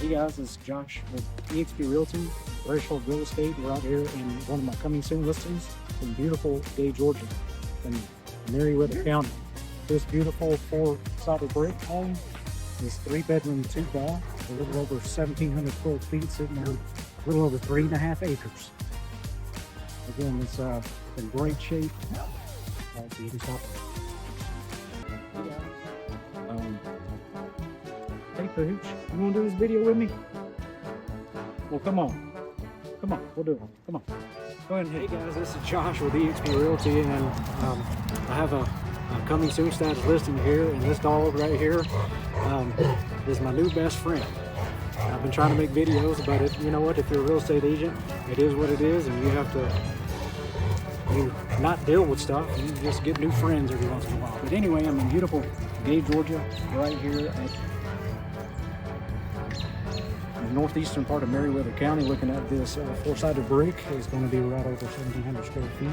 Hey guys, this is Josh with eXp Realty, Threshold Real Estate. We're out here in one of my coming soon listings in beautiful Gay, Georgia, in Meriwether County. This beautiful 4-sided brick home is 3-bedroom, 2-bath, a little over 1,700 square feet, sitting on a little over 3.5 acres. Again, it's in great shape. Hey Pooch, you want to do this video with me? Well, come on, we'll do it. Come on, go ahead and hit. Hey guys, this is Josh with eXp Realty, and I have a coming soon status listing here, and this dog right here is my new best friend. I've been trying to make videos about it. You know what? If you're a real estate agent, it is what it is, and you have to not deal with stuff. You just get new friends every once in a while. But anyway, I'm in beautiful Gay, Georgia, right here at the northeastern part of Meriwether County, looking at this 4-sided brick. It's going to be right over 1,700 square feet.